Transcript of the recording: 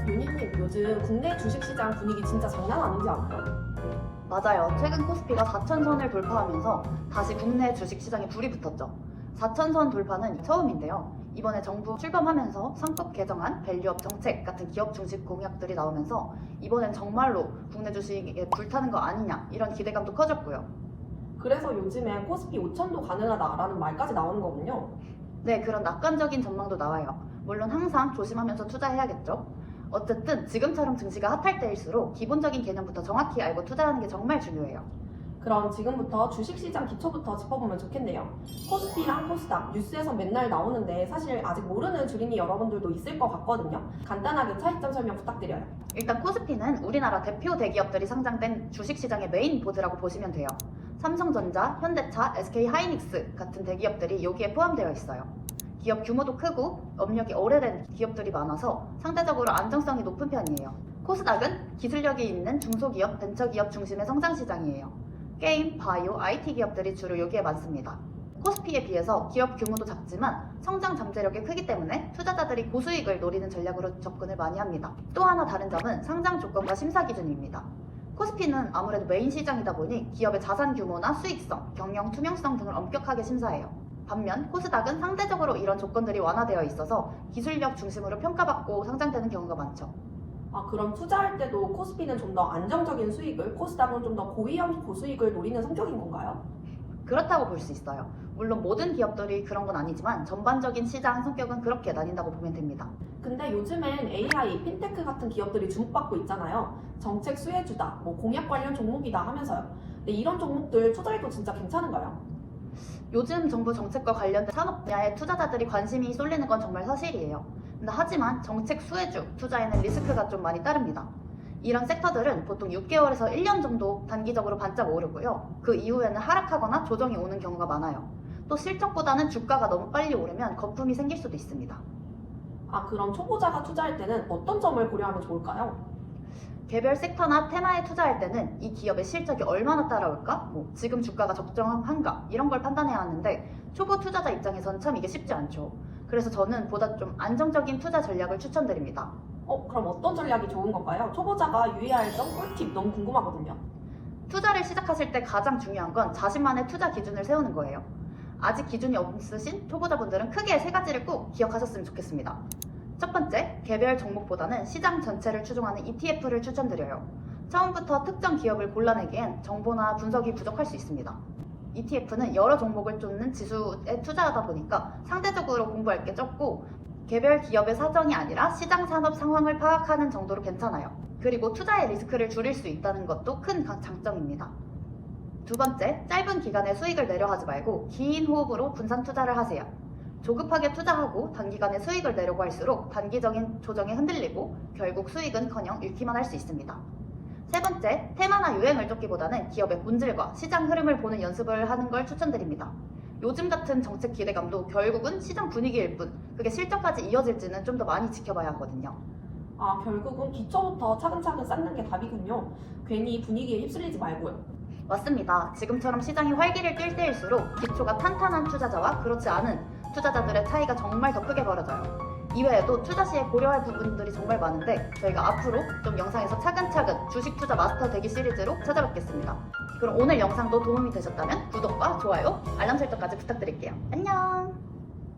윤희님, 요즘 국내 주식시장 분위기 진짜 장난 아니지 않나요? 맞아요. 최근 코스피가 4천선을 돌파하면서 다시 국내 주식시장에 불이 붙었죠. 4천선 돌파는 처음인데요. 이번에 정부 출범하면서 상법 개정안, 밸류업 정책 같은 기업 중심 공약들이 나오면서 이번엔 정말로 국내 주식에 불타는 거 아니냐 이런 기대감도 커졌고요. 그래서 요즘에 코스피 5천도 가능하다라는 말까지 나오는 거군요. 네, 그런 낙관적인 전망도 나와요. 물론 항상 조심하면서 투자해야겠죠. 어쨌든 지금처럼 증시가 핫할 때일수록 기본적인 개념부터 정확히 알고 투자하는 게 정말 중요해요. 그럼 지금부터 주식시장 기초부터 짚어보면 좋겠네요. 코스피랑 코스닥 뉴스에서 맨날 나오는데 사실 아직 모르는 주린이 여러분들도 있을 것 같거든요. 간단하게 차이점 설명 부탁드려요. 일단 코스피는 우리나라 대표 대기업들이 상장된 주식시장의 메인 보드라고 보시면 돼요. 삼성전자, 현대차, SK하이닉스 같은 대기업들이 여기에 포함되어 있어요. 기업 규모도 크고 업력이 오래된 기업들이 많아서 상대적으로 안정성이 높은 편이에요. 코스닥은 기술력이 있는 중소기업, 벤처기업 중심의 성장시장이에요. 게임, 바이오, IT 기업들이 주로 여기에 많습니다. 코스피에 비해서 기업 규모도 작지만 성장 잠재력이 크기 때문에 투자자들이 고수익을 노리는 전략으로 접근을 많이 합니다. 또 하나 다른 점은 상장 조건과 심사 기준입니다. 코스피는 아무래도 메인 시장이다 보니 기업의 자산 규모나 수익성, 경영 투명성 등을 엄격하게 심사해요. 반면 코스닥은 상대적으로 이런 조건들이 완화되어 있어서 기술력 중심으로 평가받고 상장되는 경우가 많죠. 그럼 투자할 때도 코스피는 좀 더 안정적인 수익을, 코스닥은 좀 더 고위험 고수익을 노리는 성격인 건가요? 그렇다고 볼 수 있어요. 물론 모든 기업들이 그런 건 아니지만 전반적인 시장 성격은 그렇게 나뉜다고 보면 됩니다. 근데 요즘엔 AI, 핀테크 같은 기업들이 주목받고 있잖아요. 정책 수혜주다, 공약 관련 종목이다 하면서요. 근데 이런 종목들 투자해도 진짜 괜찮은가요? 요즘 정부 정책과 관련된 산업 분야에 투자자들이 관심이 쏠리는 건 정말 사실이에요. 근데 하지만 정책 수혜주 투자에는 리스크가 좀 많이 따릅니다. 이런 섹터들은 보통 6개월에서 1년 정도 단기적으로 반짝 오르고요. 그 이후에는 하락하거나 조정이 오는 경우가 많아요. 또 실적보다는 주가가 너무 빨리 오르면 거품이 생길 수도 있습니다. 그럼 초보자가 투자할 때는 어떤 점을 고려하면 좋을까요? 개별 섹터나 테마에 투자할 때는 이 기업의 실적이 얼마나 따라올까? 지금 주가가 적정한가? 이런 걸 판단해야 하는데 초보 투자자 입장에선 참 이게 쉽지 않죠. 그래서 저는 보다 좀 안정적인 투자 전략을 추천드립니다. 그럼 어떤 전략이 좋은 건가요? 초보자가 유의해야 할 점, 꿀팁 너무 궁금하거든요. 투자를 시작하실 때 가장 중요한 건 자신만의 투자 기준을 세우는 거예요. 아직 기준이 없으신 초보자분들은 크게 세 가지를 꼭 기억하셨으면 좋겠습니다. 첫 번째, 개별 종목보다는 시장 전체를 추종하는 ETF를 추천드려요. 처음부터 특정 기업을 골라내기엔 정보나 분석이 부족할 수 있습니다. ETF는 여러 종목을 쫓는 지수에 투자하다 보니까 상대적으로 공부할 게 적고 개별 기업의 사정이 아니라 시장 산업 상황을 파악하는 정도로 괜찮아요. 그리고 투자의 리스크를 줄일 수 있다는 것도 큰 장점입니다. 두 번째, 짧은 기간에 수익을 내려하지 말고 긴 호흡으로 분산 투자를 하세요. 조급하게 투자하고 단기간에 수익을 내려고 할수록 단기적인 조정에 흔들리고 결국 수익은커녕 잃기만 할 수 있습니다. 세 번째, 테마나 유행을 쫓기보다는 기업의 본질과 시장 흐름을 보는 연습을 하는 걸 추천드립니다. 요즘 같은 정책 기대감도 결국은 시장 분위기일 뿐 그게 실적까지 이어질지는 좀 더 많이 지켜봐야 하거든요. 결국은 기초부터 차근차근 쌓는 게 답이군요. 괜히 분위기에 휩쓸리지 말고요. 맞습니다. 지금처럼 시장이 활기를 띨 때일수록 기초가 탄탄한 투자자와 그렇지 않은 투자자들의 차이가 정말 더 크게 벌어져요. 이외에도 투자 시에 고려할 부분들이 정말 많은데 저희가 앞으로 좀 영상에서 차근차근 주식 투자 마스터 되기 시리즈로 찾아뵙겠습니다. 그럼 오늘 영상도 도움이 되셨다면 구독과 좋아요, 알람 설정까지 부탁드릴게요. 안녕!